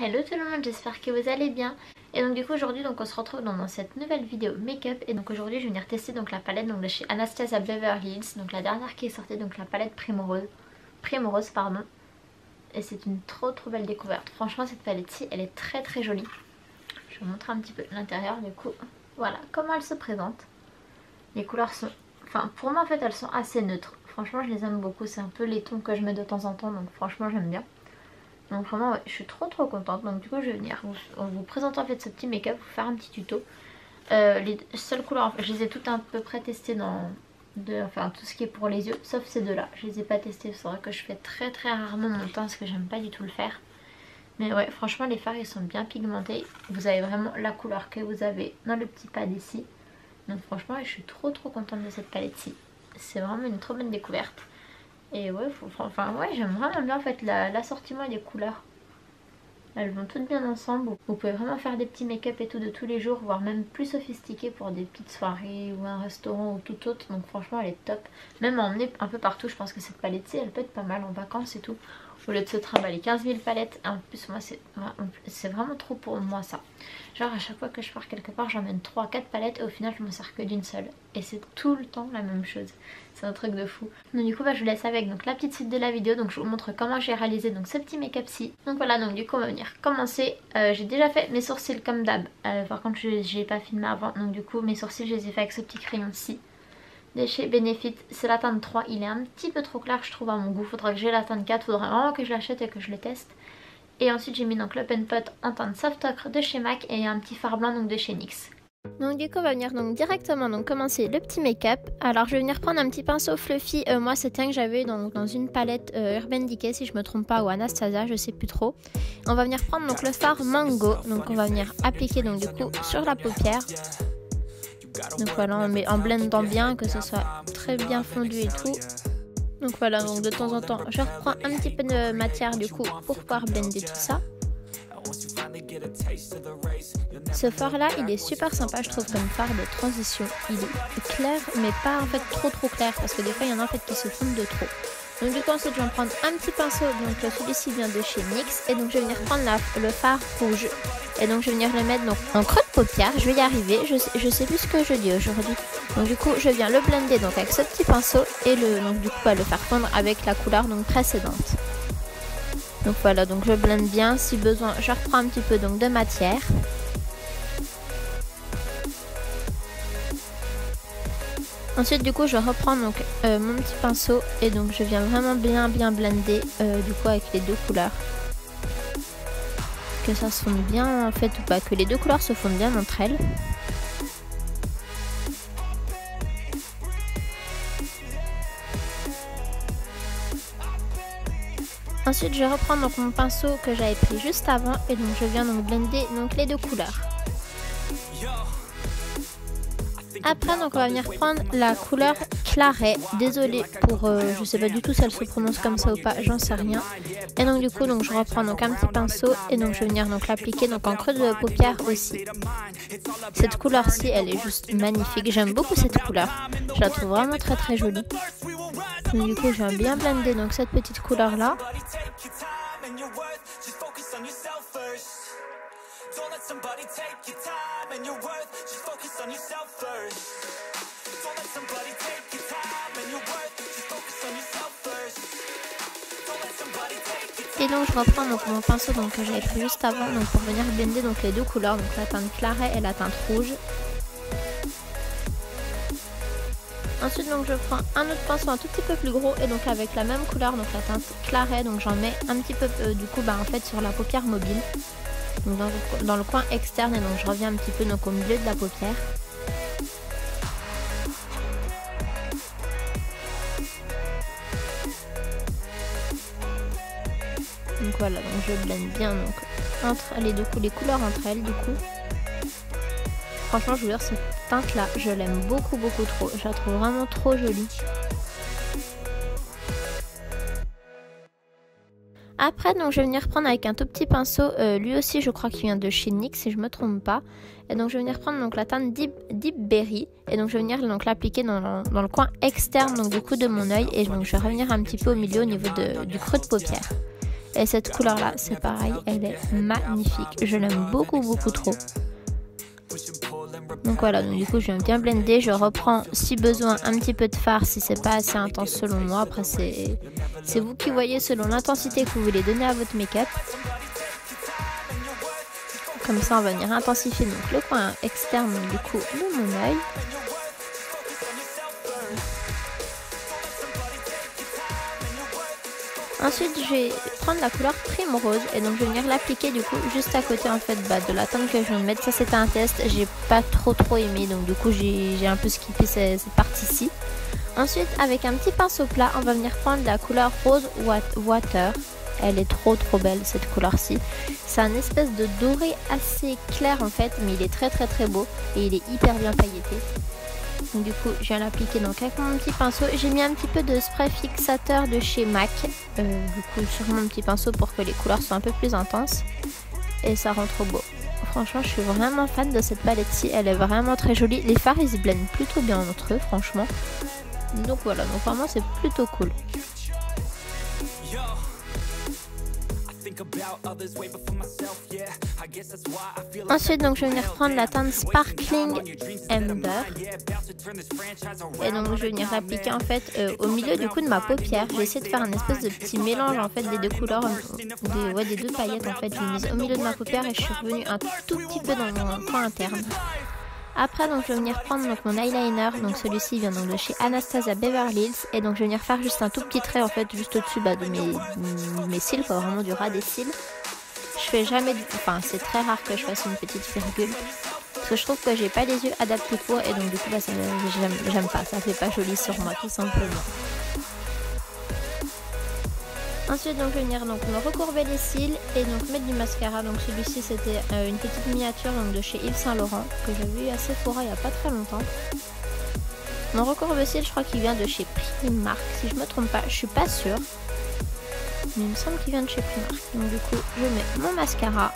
Hello tout le monde, j'espère que vous allez bien. Et donc du coup aujourd'hui on se retrouve dans cette nouvelle vidéo make-up. Et donc aujourd'hui je vais venir tester donc la palette de chez Anastasia Beverly Hills. Donc la dernière qui est sortie, donc la palette Primrose pardon. Et c'est une trop belle découverte. Franchement cette palette-ci elle est très jolie. Je vais vous montrer un petit peu l'intérieur du coup. Voilà comment elle se présente. Les couleurs sont... Enfin pour moi en fait elles sont assez neutres. Franchement je les aime beaucoup, c'est un peu les tons que je mets de temps en temps, donc franchement j'aime bien. Donc vraiment ouais, je suis trop contente. Donc du coup je vais venir vous présenter en fait ce petit make-up, vous faire un petit tuto. Les seules couleurs, je les ai toutes à peu près testées enfin tout ce qui est pour les yeux, sauf ces deux là. Je les ai pas testées, c'est vrai que je fais très rarement mon teint parce que j'aime pas du tout le faire. Mais ouais franchement les fards ils sont bien pigmentés. Vous avez vraiment la couleur que vous avez dans le petit pad ici. Donc franchement je suis trop contente de cette palette-ci. C'est vraiment une trop bonne découverte. Et ouais, ouais j'aime vraiment bien en fait l'assortiment des couleurs. Elles vont toutes bien ensemble. Vous pouvez vraiment faire des petits make-up et tout de tous les jours, voire même plus sophistiqués pour des petites soirées ou un restaurant ou tout autre. Donc franchement elle est top. Même à emmener un peu partout, je pense que cette palette-ci elle peut être pas mal en vacances et tout. Au lieu de se trimballer 15 000 palettes. Et en plus moi c'est vraiment trop pour moi ça. Genre à chaque fois que je pars quelque part j'emmène 3-4 palettes et au final je me sers que d'une seule. Et c'est tout le temps la même chose. C'est un truc de fou. Donc du coup je vous laisse avec donc la petite suite de la vidéo. Donc je vous montre comment j'ai réalisé donc ce petit make-up-ci. Donc voilà, donc du coup on va venir commencer. J'ai déjà fait mes sourcils comme d'hab. Par contre j'ai pas filmé avant. Donc du coup mes sourcils je les ai fait avec ce petit crayon-ci. De chez Benefit, c'est la teinte 3, il est un petit peu trop clair je trouve à mon goût, faudra que j'ai la teinte 4, faudra vraiment que je l'achète et que je le teste. Et ensuite j'ai mis donc le Pen Pot en teinte Soft Ocre de chez MAC et un petit fard blanc donc de chez NYX. Donc du coup on va venir donc directement commencer le petit make-up. Alors je vais venir prendre un petit pinceau fluffy, moi c'était un que j'avais dans une palette Urban Decay si je me trompe pas, ou Anastasia, je sais plus trop. On va venir prendre donc le fard Mango, donc on va venir appliquer donc du coup sur la paupière. Donc voilà, on met en blendant bien, que ce soit très bien fondu et tout. Donc voilà, donc de temps en temps je reprends un petit peu de matière du coup pour pouvoir blender tout ça. Ce fard là il est super sympa je trouve comme fard de transition. Il est clair mais pas en fait trop clair, parce que des fois il y en a en fait qui se fondent de trop. Donc du coup ensuite je vais prendre un petit pinceau, donc celui-ci vient de chez NYX. Et donc je vais venir prendre le fard rouge. Et donc je vais venir le mettre donc en creux de paupière. Je vais y arriver, je sais plus ce que je dis aujourd'hui. Donc du coup je viens le blender donc avec ce petit pinceau. Et donc du coup le faire fondre avec la couleur donc précédente. Donc voilà, donc je blende bien, si besoin je reprends un petit peu donc de matière. Ensuite du coup je reprends donc mon petit pinceau et donc je viens vraiment bien blender du coup avec les deux couleurs. Que ça se fonde bien en fait ou pas, que les deux couleurs se fondent bien entre elles. Ensuite je reprends donc mon pinceau que j'avais pris juste avant et donc je viens donc blender donc les deux couleurs. Après donc on va venir prendre la couleur Claret, désolée pour je sais pas du tout si elle se prononce comme ça ou pas, j'en sais rien. Et donc du coup donc je reprends donc un petit pinceau et donc je vais venir donc l'appliquer donc en creux de paupière aussi. Cette couleur ci elle est juste magnifique, j'aime beaucoup cette couleur, je la trouve vraiment très jolie. Donc du coup je viens bien blender donc cette petite couleur là. Et donc je reprends donc mon pinceau donc que j'avais pris juste avant donc pour venir blender donc les deux couleurs, donc la teinte claret et la teinte rouge. Ensuite donc je prends un autre pinceau un tout petit peu plus gros et donc avec la même couleur, donc la teinte claret, donc j'en mets un petit peu du coup en fait sur la paupière mobile, donc dans le coin externe, et donc je reviens un petit peu donc au milieu de la paupière. Donc voilà, donc je blende bien donc entre les couleurs entre elles du coup. Franchement je vous jure cette teinte là je l'aime beaucoup trop, je la trouve vraiment trop jolie. Après donc je vais venir prendre avec un tout petit pinceau, lui aussi je crois qu'il vient de chez NYX si je me trompe pas. Et donc je vais venir prendre donc la teinte Deep Berry et donc je vais venir donc l'appliquer dans le coin externe donc du coup de mon œil, et donc je vais revenir un petit peu au milieu au niveau du creux de paupière. Et cette couleur là c'est pareil, elle est magnifique, je l'aime beaucoup trop. Donc voilà, donc du coup je viens bien blender, je reprends si besoin un petit peu de fard si c'est pas assez intense selon moi. Après c'est vous qui voyez selon l'intensité que vous voulez donner à votre make-up. Comme ça on va venir intensifier donc le coin externe du coup de mon œil. Ensuite je vais prendre la couleur Primrose et donc je vais venir l'appliquer du coup juste à côté en fait de la teinte que je viens de mettre. Ça c'était un test, j'ai pas trop aimé, donc du coup j'ai un peu skippé cette partie-ci. Ensuite avec un petit pinceau plat on va venir prendre la couleur Rose Water. Elle est trop belle cette couleur-ci. C'est un espèce de doré assez clair en fait, mais il est très beau et il est hyper bien pailleté. Donc du coup je viens l'appliquer donc avec mon petit pinceau. J'ai mis un petit peu de spray fixateur de chez MAC du coup sur mon petit pinceau pour que les couleurs soient un peu plus intenses. Et ça rend trop beau. Franchement je suis vraiment fan de cette palette-ci, elle est vraiment très jolie. Les fards ils se blendent plutôt bien entre eux franchement. Donc voilà, donc vraiment c'est plutôt cool. Ensuite donc je vais venir prendre la teinte Sparkling Amber et donc je vais venir l'appliquer en fait au milieu du coup de ma paupière. J'ai essayé de faire un espèce de petit mélange en fait des deux couleurs, des deux paillettes en fait. Je l'ai mise au milieu de ma paupière et je suis revenue un tout petit peu dans mon coin interne. Après donc je vais venir prendre donc mon eyeliner, donc celui-ci vient donc de chez Anastasia Beverly Hills et donc je vais venir faire juste un tout petit trait en fait juste au-dessus de mes cils, quoi, vraiment du ras des cils. Je fais jamais, enfin c'est très rare que je fasse une petite virgule parce que je trouve que j'ai pas les yeux adaptés pour et donc du coup bah, j'aime pas, ça fait pas joli sur moi tout simplement. Ensuite donc je vais venir donc me recourber les cils et donc mettre du mascara. Donc celui-ci c'était une petite miniature donc de chez Yves Saint Laurent que j'avais eu à Sephora il y a pas très longtemps. Mon recourbe-cils je crois qu'il vient de chez Primark si je me trompe pas, je suis pas sûre. Mais il me semble qu'il vient de chez Primark. Donc du coup je mets mon mascara.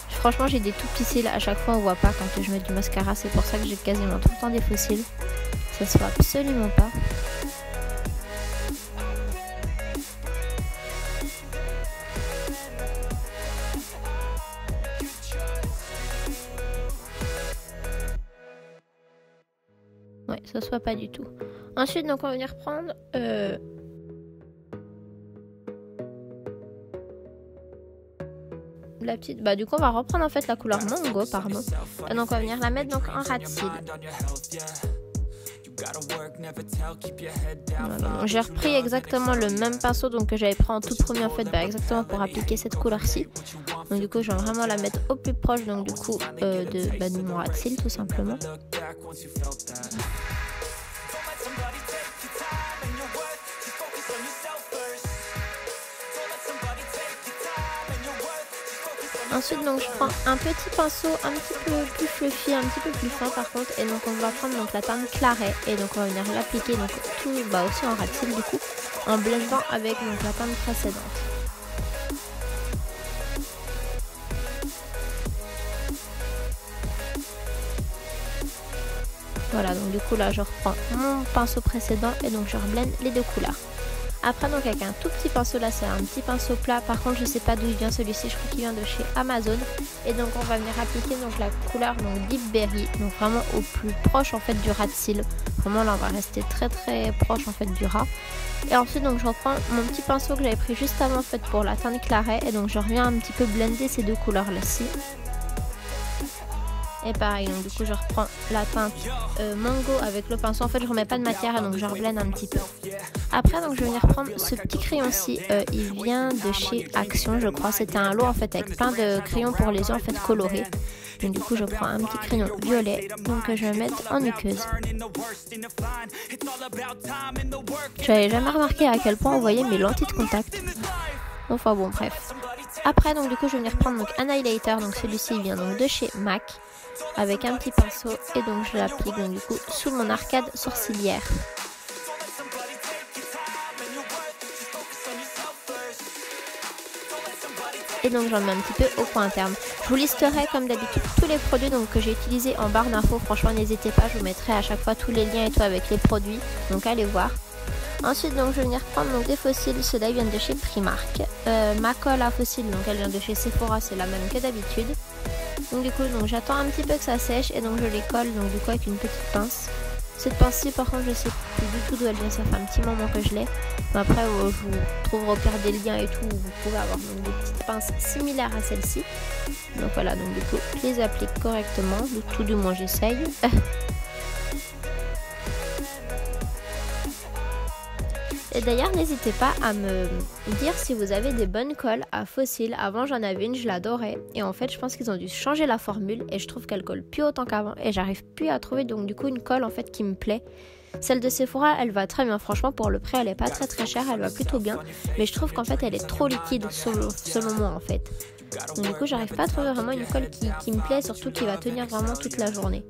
Franchement j'ai des tout petits cils, à chaque fois on voit pas quand je mets du mascara. C'est pour ça que j'ai quasiment tout le temps des faux cils. Ça se voit absolument pas. Ouais, ça se voit pas du tout. Ensuite donc on va venir prendre la petite, du coup on va reprendre en fait la couleur Mango, pardon. Et donc on va venir la mettre donc en ras de cils. Voilà, j'ai repris exactement le même pinceau donc que j'avais pris en tout premier en fait, exactement pour appliquer cette couleur-ci. Donc du coup je vais vraiment la mettre au plus proche donc du coup de mon ras de cils tout simplement. Ensuite donc je prends un petit pinceau un petit peu plus fluffy, un petit peu plus fin par contre, et donc on va prendre donc la teinte Claret et donc on va venir l'appliquer donc tout aussi en ras de cils du coup, en blendant avec donc la teinte précédente. Voilà, donc du coup là je reprends mon pinceau précédent et donc je reblende les deux couleurs. Après donc avec un tout petit pinceau, là c'est un petit pinceau plat, par contre je sais pas d'où il vient celui-ci, je crois qu'il vient de chez Amazon. Et donc on va venir appliquer donc la couleur donc Deep Berry, donc vraiment au plus proche en fait du ras de cils. Vraiment là on va rester très proche en fait du ras. Et ensuite donc je reprends mon petit pinceau que j'avais pris juste avant en fait pour la teinte Claret et donc je reviens un petit peu blender ces deux couleurs là-ci. Et pareil, donc du coup je reprends la teinte Mango avec le pinceau. En fait je remets pas de matière et donc je reblende un petit peu. Après donc je vais venir prendre ce petit crayon-ci, il vient de chez Action je crois. C'était un lot en fait avec plein de crayons pour les yeux en fait colorés. Donc du coup je prends un petit crayon violet donc que je vais mettre en muqueuse. J'avais jamais remarqué à quel point on voyait mes lentilles de contact. Enfin bon bref. Après donc du coup je vais venir prendre donc un highlighter, donc celui-ci il vient donc de chez MAC avec un petit pinceau et donc je l'applique donc du coup sous mon arcade sourcilière. Et donc j'en mets un petit peu au coin interne. Je vous listerai comme d'habitude tous les produits donc, que j'ai utilisés en barre d'infos. Franchement n'hésitez pas, je vous mettrai à chaque fois tous les liens et tout avec les produits. Donc allez voir. Ensuite donc je vais venir prendre donc, des fossiles, ceux-là ils viennent de chez Primark. Ma colle à fossiles donc elle vient de chez Sephora, c'est la même que d'habitude. Donc du coup j'attends un petit peu que ça sèche et donc je les colle donc du coup avec une petite pince. Cette pince-ci par contre je sais plus du tout d'où elle vient, ça fait un petit moment que je l'ai. Mais après je vous trouverai au pire des liens et tout, vous pouvez avoir donc, des petites pinces similaires à celle-ci. Donc voilà, donc du coup je les applique correctement, tout du moins j'essaye. Et d'ailleurs n'hésitez pas à me dire si vous avez des bonnes colles à fossiles. Avant j'en avais une, je l'adorais. Et en fait je pense qu'ils ont dû changer la formule et je trouve qu'elle colle plus autant qu'avant. Et j'arrive plus à trouver donc du coup une colle en fait qui me plaît. Celle de Sephora elle va très bien, franchement pour le prix elle est pas très chère, elle va plutôt bien. Mais je trouve qu'en fait elle est trop liquide selon moi en fait. Donc du coup j'arrive pas à trouver vraiment une colle qui me plaît, surtout qui va tenir vraiment toute la journée.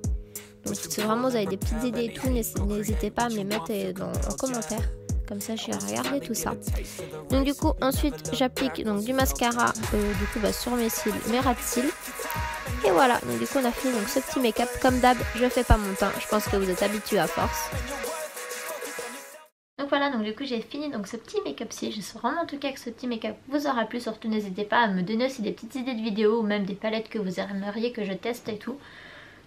Donc si vraiment vous avez des petites idées et tout, n'hésitez pas à me les mettre en commentaire. Comme ça j'ai regardé tout ça. Donc du coup ensuite j'applique donc du mascara sur mes cils, mes ras de cils. Et voilà, donc du coup on a fini donc ce petit make-up. Comme d'hab je fais pas mon teint, je pense que vous êtes habitués à force. Donc voilà, donc du coup j'ai fini donc ce petit make-up-ci. J'espère vraiment en tout cas que ce petit make-up vous aura plu. Surtout n'hésitez pas à me donner aussi des petites idées de vidéos ou même des palettes que vous aimeriez que je teste et tout.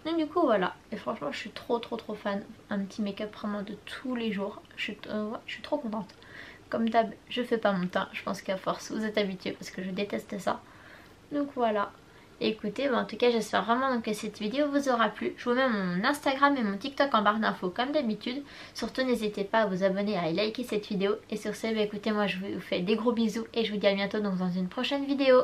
Donc du coup voilà, et franchement je suis trop fan, un petit make-up vraiment de tous les jours, je suis trop contente. Comme d'hab je fais pas mon teint, je pense qu'à force vous êtes habitués parce que je déteste ça. Donc voilà, et écoutez, en tout cas j'espère vraiment donc, que cette vidéo vous aura plu. Je vous mets mon Instagram et mon TikTok en barre d'infos comme d'habitude. Surtout n'hésitez pas à vous abonner, à liker cette vidéo. Et sur ce, écoutez, moi je vous fais des gros bisous et je vous dis à bientôt donc, dans une prochaine vidéo.